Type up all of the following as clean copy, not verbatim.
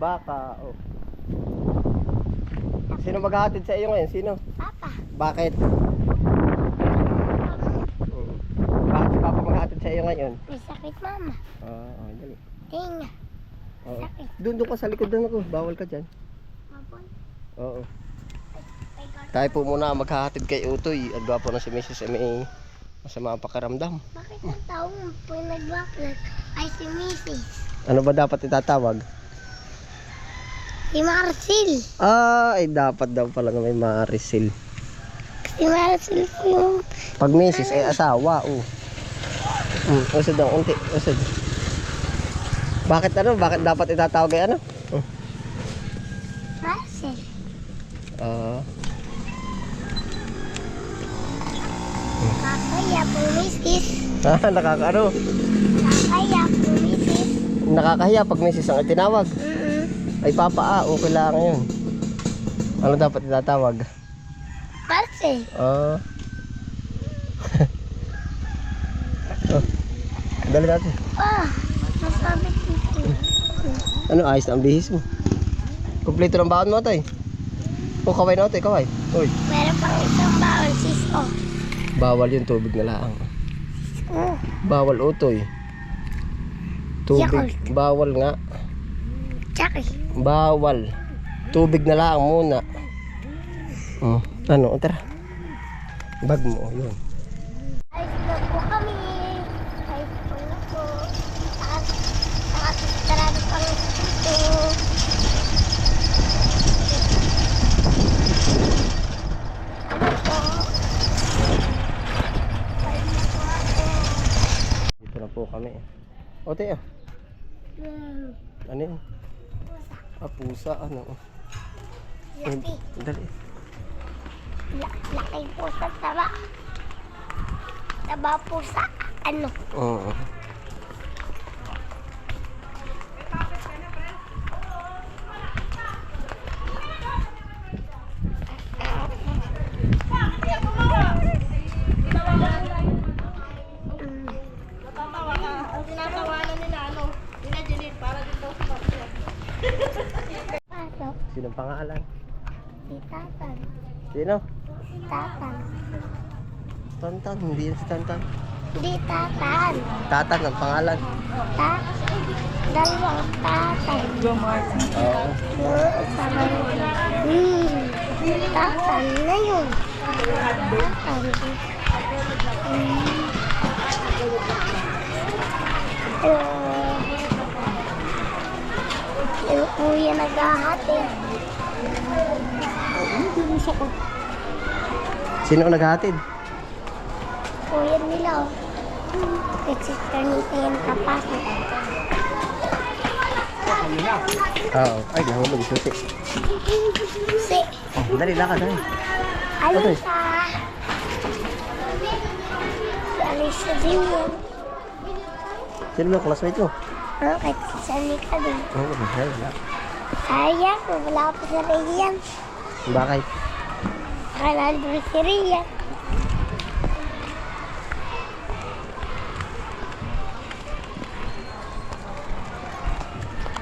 baka. Oh. Sino maghahatid sa iyo ngayon? Sino? Papa. Bakit? Bakit si Papa maghahatid sa iyo ngayon? May sakit, mama. Dali. Tinga. Oo. Sakit. Doon ka sa likod na ako. Bawal ka dyan. Mabon. Oo. Tayo po muna maghahatid kay Utoy. At gwapo na si Mrs. May masama ang pakiramdam. Bakit ang taong po nag-vlog ay si Mrs.? Ano ba dapat itatawag? Si Marcel. Ay dapat daw pala na may Maricel. Si Marcel po yung... Pag Mrs. ay asawa. Usod ang unti. Usod. Bakit ano? Bakit dapat itatawag ay ano? Marcel. Kakaya po Mrs. Nakakaano? Kakaya po Mrs. Nakakahiya pag Mrs. ang itinawag. Ay Papa, okay lang yun. Ano dapat itatawag? Marcel. Dali natin. Masabi dito. Ano, ayos na ang bihis mo. Kompleto ng baon mo, tay. Kaway na, tay, kaway. Uy. Meron pang isang baon, sis. Bawal yung tubig na laang. Bawal, Utoy. Tubig. Yakult. Bawal nga. Tsaki. Bawal. Tubig na laang muna. Ano, tara. Bag mo, yun. Ayos na po kami. Ayos po na po. Nakasistrado pang dito. Ano po? Ayos na po ako. Dito na po kami. O, tayo. Ano yun? Pusa, ano? Laki. Dali. Laki po sa taba. Taba po sa ano? Oo. Pasok. Sino pangalan? Si Tatan. Sino? Si Tatan. Tantan, hindi yan si Tantan. Di Tatan. Tatan ang pangalan. Dalawang Tatan. Oo. Tatan na yun. Tatan. Yung kuya naghahatid. Sino ang naghahatid? Kuya nila. Sister nito yung kapasok. Oo. Ay, nahulog. Susi. Si Dali, lakad. Dali. Alisa. Si Alisa din yun. Sino ba ang classmate mo? Kahit si Sanika din. Oo, wala. Sayang, wala pa si Rian. Bakit? Akala doon si Rian.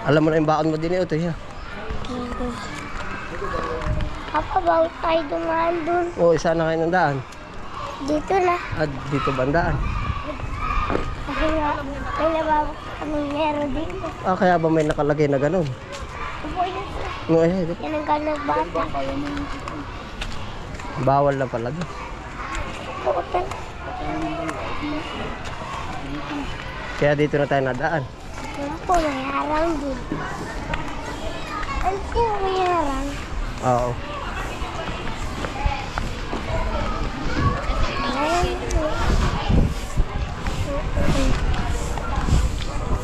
Alam mo na yung baon mo din ito, ha? Papa, bawal tayo dumaan doon. Oo, isa na kayo ng daan. Dito na. At dito bandaan. Kasi nga, may nababak kami meron dito. Kaya ba may nakalagay na ganun? Opo, yun sa. Yan ang ganang bata. Bawal na pala doon. Opo. Kaya dito na tayo nadaan. Wala po, may harang din. Ano siya may harang? Oo.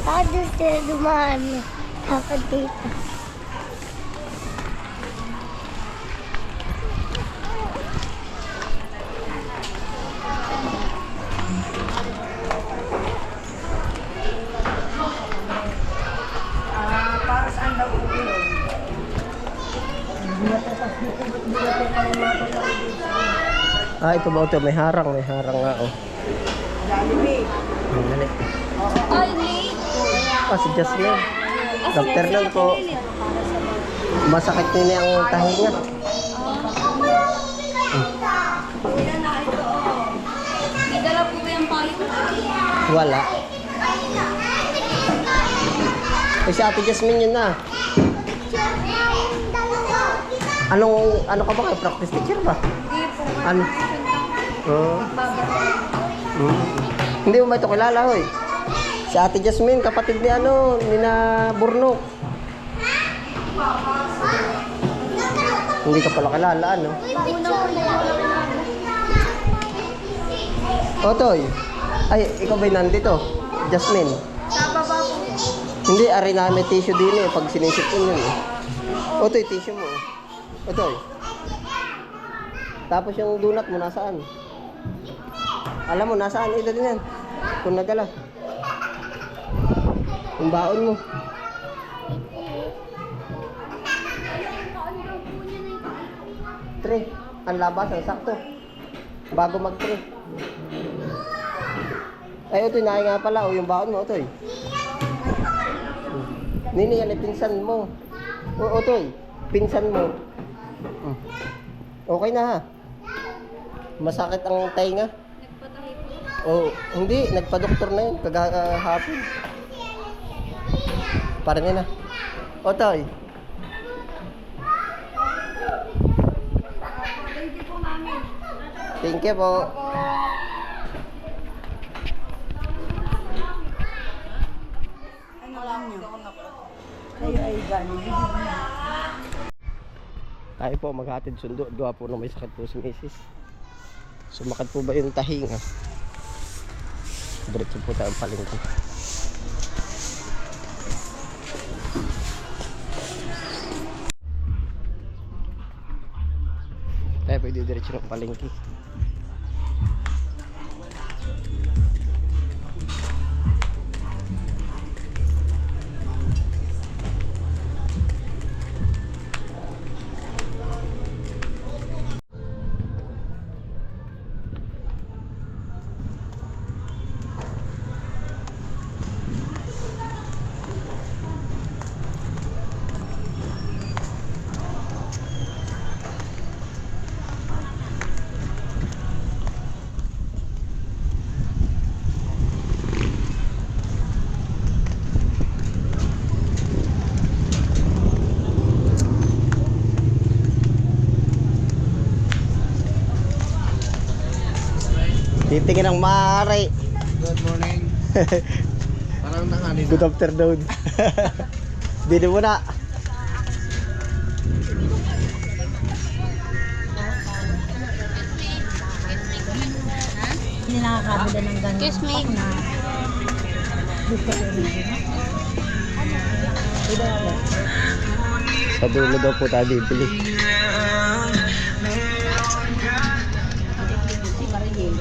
Paano sila dumaan? Dapat dito. Para saan daw ulo? Ito ba ito? May harang nga, oh. Jollibee. Dali. Si Jasmine. Dr. lang po. Masakit din ang tahi niya. May dala po ba yung payo? Wala. Eh si Ate Jasmine yun na. Ano ka ba kayo? Practice teacher ba? Hindi po. Ano? Oh. Hindi mo ba ito kilala, hoy? Si Ate Jasmine, kapatid ni ni na Burnok. Hindi ka pala kilala, ano? Otoy. Ay, ikaw ba'y nandito? Jasmine. Sa baba po. Hindi, ari na may tissue din eh. Pag sinisip ko yun eh. Otoy, tissue mo. Otoy. Tapos yung donut mo, nasaan? Alam mo, nasaan? Ito din yan. Kung nadala. Yung baon mo. Tre. Ang labas, ang sakto. Bago mag-tre. Ay, Otoy, naay nga pala. O, yung baon mo, Otoy. Nini, yan ay pinsan mo. O, Otoy, pinsan mo. Okay na ha. Masakit ang tainga. Nagpatahi po. Oh, hindi. Nagpa-doktor na yun. Kagahapon. Parang yun na. Otoy. Thank you po, mami. Thank you po. Ano lang nyo? Kayo ay Jollibee. Tayo po maghatid sundo. Gawa po na may sakit po si Mrs. Sumakit po ba yung tahinga? Diretso po tayo palengke. Tayo pwede diretso ng palengke. Titingin ang maaari. Good morning. Parang nanganin. Good afternoon. Bili mo na. Hindi nakakabila ng ganun. Kiss me. Sa dulo daw po tayo bibili.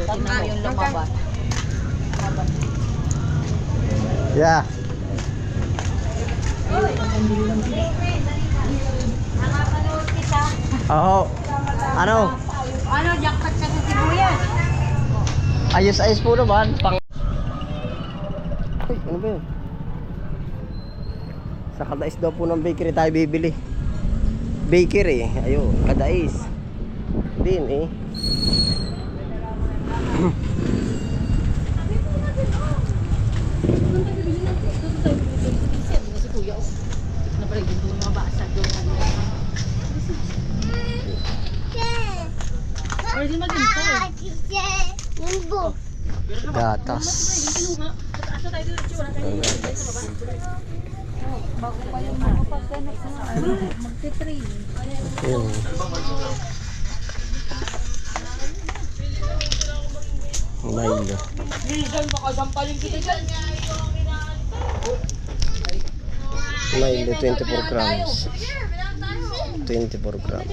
Tama yung lumabas. Yeah. Nakapanood kita. Oo. Ano? Ano, jackpot ka sa sibuyas? Ayos-ayos po naman. Uy, ano ba yun? Sa kadais daw po ng bakery tayo bibili. Bakery, ayun, kadais. Din eh. Si Kuya, na pala yung mga basag doon. Pwede maghintay. Munggo. Gatas. Asa tayo dito, wala tayo. Bago pa yung mga pagkanak sa magte-train. Ayun. Milo. Milo, 24 grams. 24 grams.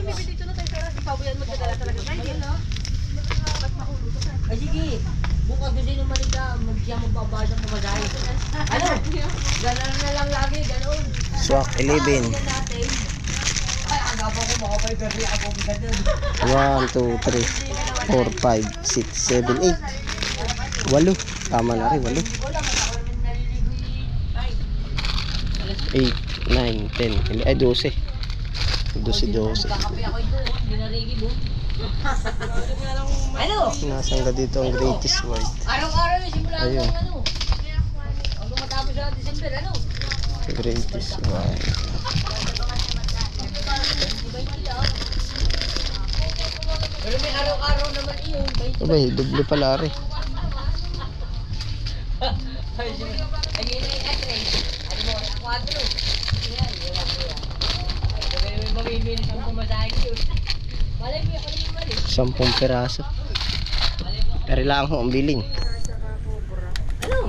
Ay sige, bukas kasi naman ika, magsiya magbabasa sa bagay. Ano? Gano'n na lang lagi, gano'n. Swak 11. Ay, agapan ko mga pay-pay ako gano'n. 1, 2, 3, 4, 5, 6, 7, 8. 8. Tama na rin, 8. 8, 9, 10, ay 12. 12-12. Kakape ako ito. Dinarigi mo. Ano? Nasangga dito ang greatest white. Araw-araw yung simula Ayun. hanggang ano. Hanggang matapos sa December, ano? Greatest white. Pero may araw-araw naman iyon. Abay, doble pala rin. Ayun ay atre. Ano mo, 4. Yan, yan. May mamimilis ang pumasahin yun. Malay mo, ako naman mali. 10 peraso. Pero lang ho ang biling. Ano?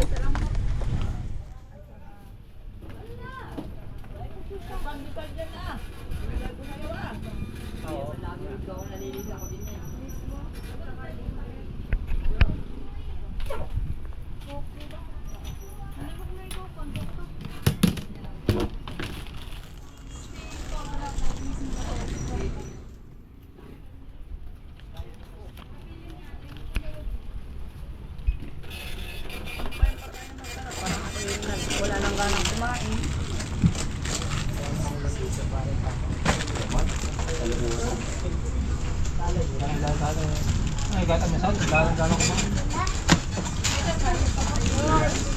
Wala nang ganang kumain.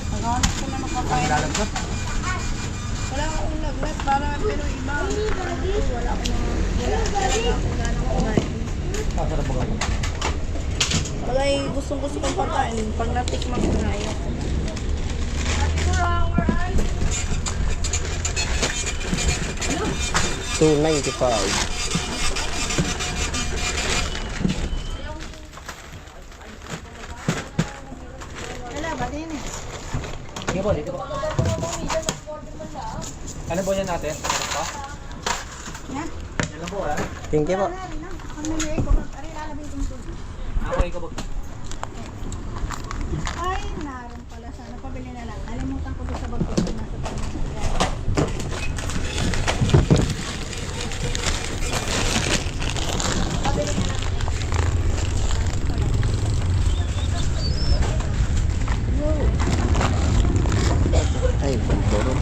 Naghanap ko na makakain. Wala akong laglat para pero iba. Wala akong ganang kumain. Bagay gustong-gusto kong pagkain. Pag natikman ko na ayaw ko. 295. Wala ba din eh? Sige po, dito po. Ano po yan natin? Ano po? Yan. Yan lang po ah. Thank you po. Ang niliig ko. Ari lalabitin ko. Ako ikaw po. Ay, naroon pala. Sana pabili na lang. Nalimutan ko doon sa bag ko. Nasa pamilya. Pabili na lang. Ay, pagdoro.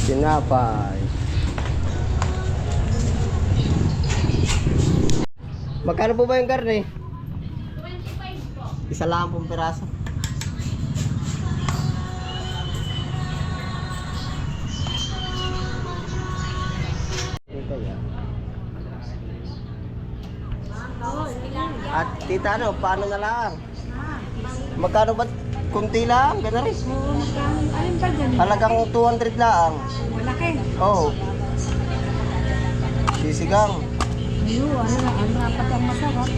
Sinapay. Magkano po ba yung karne? 25 po. Isa lang pong piraso. At tita, ano, paano na lang? Magkano ba? Kunti lang, gano'n rin. Alin ba dyan? Halagang 200 lang. Malaki. Oo. Sisigang. Ayun, ano na, ang rapat ang masarap.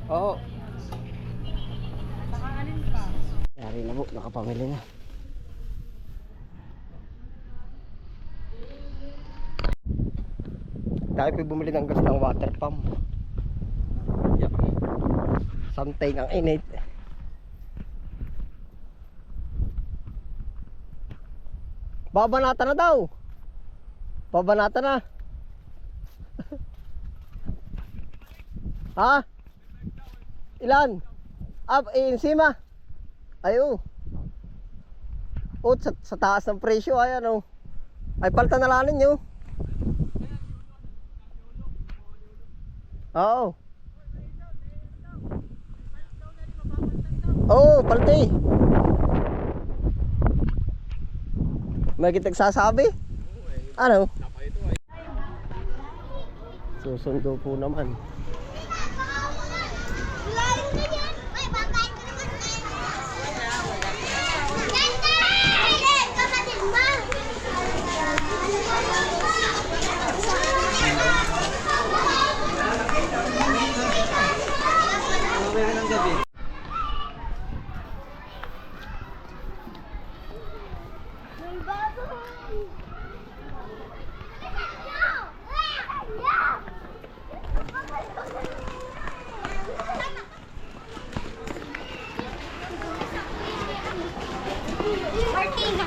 Oo. Saka alin pa? Yari na po, nakapamili na. Tayo po bumili ng gas ng water pump. Yeah. Something ang init. Babanata na daw. Babanata na. Ha? Ilan? Ensima. Ayo. Oh, sa taas ng presyo ay ano. Ay palta na lang ninyo. Oo. Oo, palti. May kitag sasabi? Ano? Susundo po naman. Martina.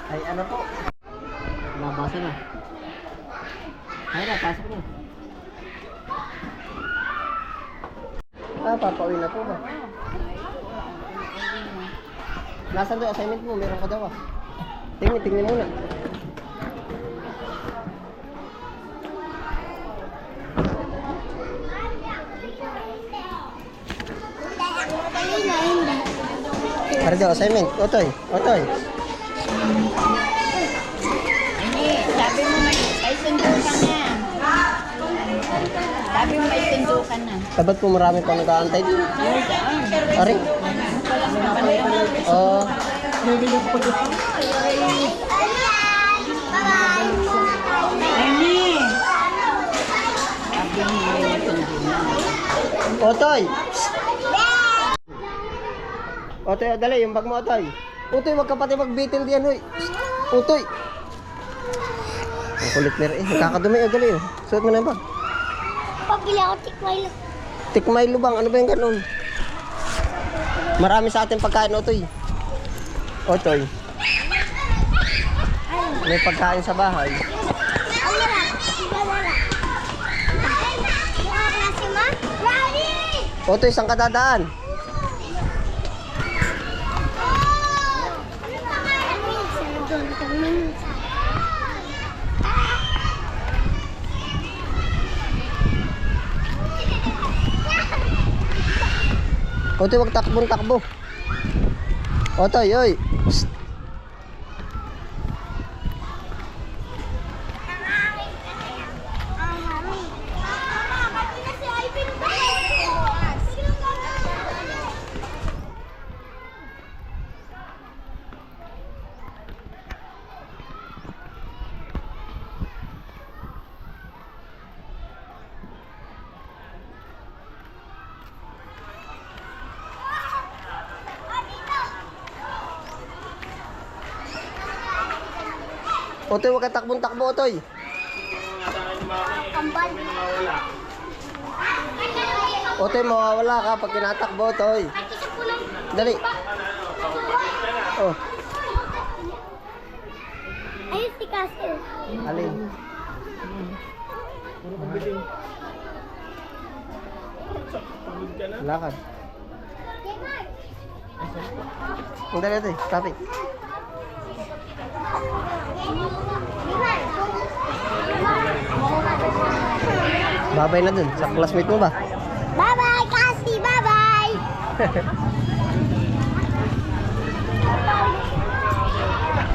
Ay, ano po? Nabasa na. Ay na, pasok na. Papauwi na po ba? Nasaan daw assignment mo? Meron ka daw ah. Tingnan muna. Para daw assignment. Otoy. Hindi, sabi mo may sundukan na. Sabi mo may sundukan na. Sabat po marami pang nag-aantay. Ari. Oh. Ay, sabi mo may sundukan. Otoy. Otoy, dali yung bag mo, Otoy. Otoy, wag ka pati magbitin diyan, hoy. Otoy. Ang kulit na rin. Nakakadumi, dali. Suot mo na yung bag. Pabili ako tikmay. Tikmay lubang, ano ba yung ganun? Marami sa ating pagkain, Otoy. Otoy. May pagkain sa bahay. Otoy, saan ka dadaan? Otoy, wag takbo. Otoy, oy. Psst. Otoy, wag ka takbo, Otoy. Kambal. Otoy, mawawala ka pag tinatakbo, Otoy. Dali. Oh, Ayun si Castle. alin. Lakad. Ang dali, Otoy. Traffic. Babay na dun. Sa classmate mo ba? Bye-bye, Cassie. Bye-bye.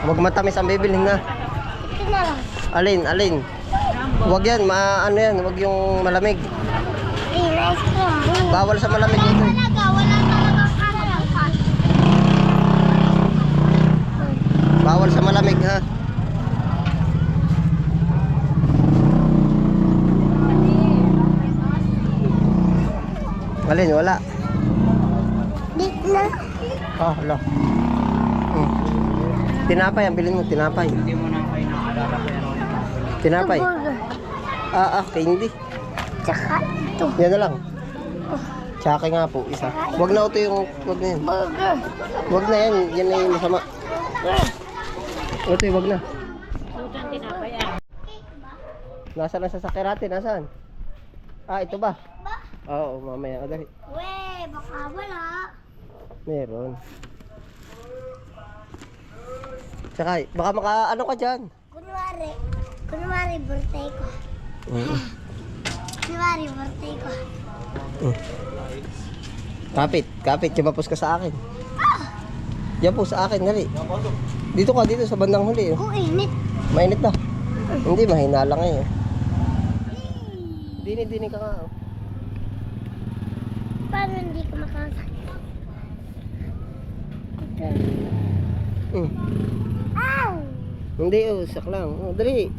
Huwag matamis ang bibilhin na. Ito na lang. Alin. Huwag yan, ano yan, huwag yung malamig. Ay, nice cream. Bawal sa malamig dito. Wala talagang kalakas. Bawal sa malamig ha. Alin, wala. Dito na. Oh, hala. Tinapay, ang bilhin mo, tinapay. Hindi mo na kayo nakalala pero Tinapay. Burger. Candy. Tsaka ito. Yan na lang. Tsaka nga po, isa. Wag na ito yung, wag na yan. Burger. Wag na yan, yan na yung masama. Ito wag na. Nasaan ang sasakyan natin? Nasaan? Ito ba? Oo, mamaya. Dali. Weh, baka wala. Meron. Tsaka, baka ano ka dyan? Kunwari birthday ko. Kunwari birthday ko. Kapit, jumapos ka sa akin. Jumapos sa akin, dali. Dito ka, dito sa bandang huli. Init. Mainit na. Hindi, mahina lang eh. Dini ka nga. Paano hindi ko makakasakit? Ow! Hindi, sak lang. Dali.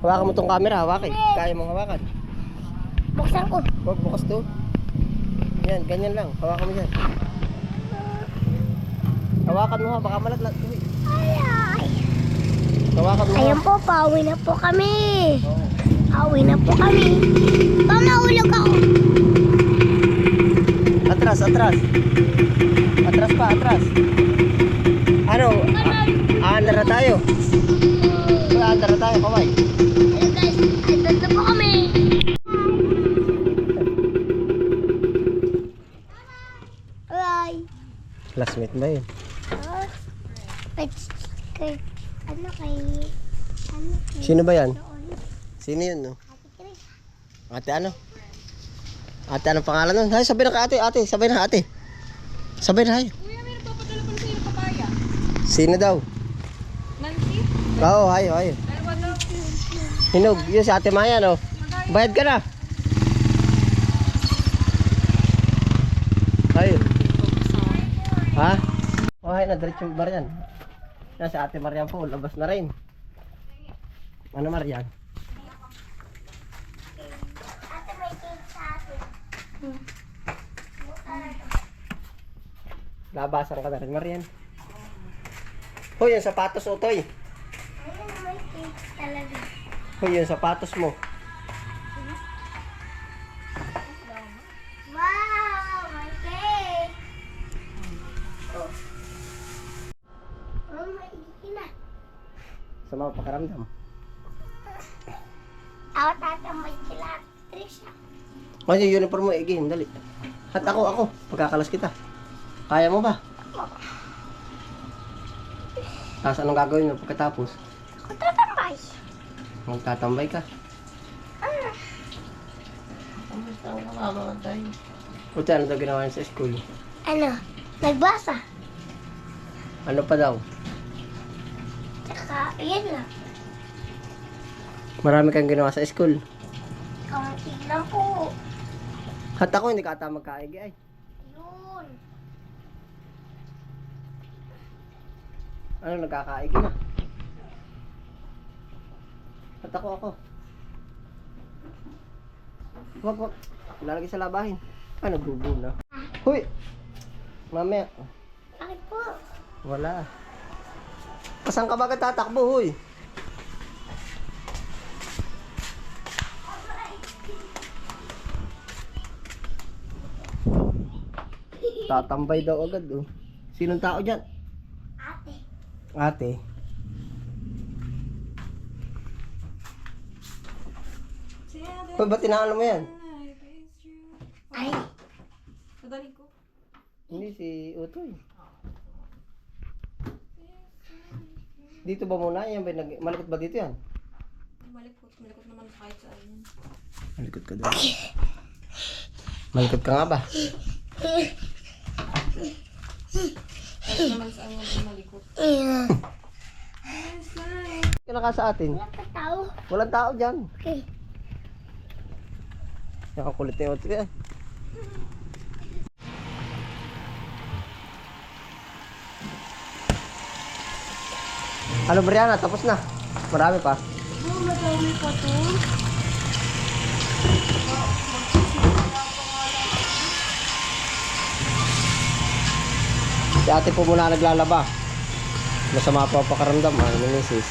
Hawakan mo tong camera, hawakin. Kaya mong hawakan. Buksan ko. Huwag bukas to. Yan, ganyan lang. Hawakan mo dyan. Hawakan mo ha, baka malaglag. Ay. Hawakan mo ha. Ayan po, pauwi na po kami. Oo. Pauwi na po kami. Pamahulog ako. Atras. Atras pa, atras. Aandar na tayo. Aandar na tayo, kaway. Hello guys, andun na po kami. Bye. Classmate ba yun? Oh, kay, ano kay, Sino ba yan? doon. Sino yun, no? Ate Chris. Ate ano? Ate anong pangalan nun? Hay, sabay na ka ate, ate. Sabay na ate. Sabay na, hay. Kuya, may nagpapadala pa sa iyo papaya. Sino daw? Nancy? Oo, hay, hay. Dalawa daw. Hinog, yun si ate Maya, no? Bayad ka na. Hay. Ha? Oh, hay, nadiretso yung bar yan. Yan si ate Marian po, labas na rin. Ano Marian? Ate, may cake sa atin. Labasan ka na rin Marian. Hoy, yung sapatos o toy. Ayun, may cake talaga. Hoy, yung sapatos mo. Wow, may cake. Oh, may na. Sa mga pakaramdam. Ako tatamay sila, Trisha. O, yung uniform mo, igin, dali. At ako, pagkakalas kita. Kaya mo ba? Tapos anong gagawin mo pagkatapos? Ako tatambay. Magtatambay ka. Buti ano daw ginawa niya sa school? Ano? Nagbasa. Ano pa daw? Tsaka, yun lang. Marami kang ginawa sa school. Kaunti lang po. At ako hindi ka ata magkaigi ay. Yun. Ano nagkakaigi na? At ako. Wag. Lalagay sa labahin. Ano gugu na? Huy! Mamaya. Bakit po? Wala. Pasan ka ba tatakbo, huy? Tatambay daw agad, oh. Sinong tao dyan? Ate. Ate. Hoy, ba't tinaalo mo yan? Ay. Madali ko. Hindi, si Utoy. Dito ba muna? Yan ba, malikot ba dito yan? Malikot naman kahit saan. Malikot ka doon. Malikot ka nga ba? Kahit naman saan yung malikot. Kaya ka sa atin. Wala ka tao. Walang tao dyan. Okay. Nakakulit na yung Utoy. Ano Brianna, tapos na. Marami pa. Oh, madami pa to. Si ate po muna naglalaba. Masama pa pakaramdam. Ano ni misis?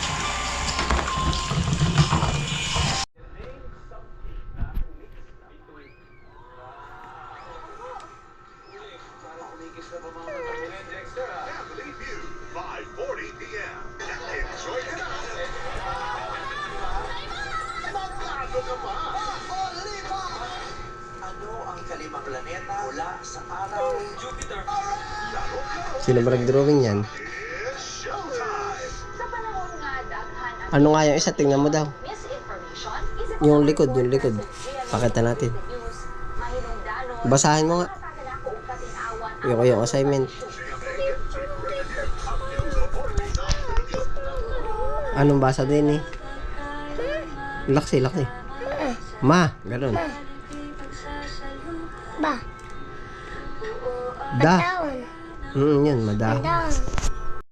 Sino ba nag-drawing yan? Ano nga yung isa? Tingnan mo daw. Yung likod. Pakita natin. Basahin mo nga. Yung assignment. Anong basa din eh? Laksi. Ma, ganun. Ba? Da. Down. Yun, mada. Down.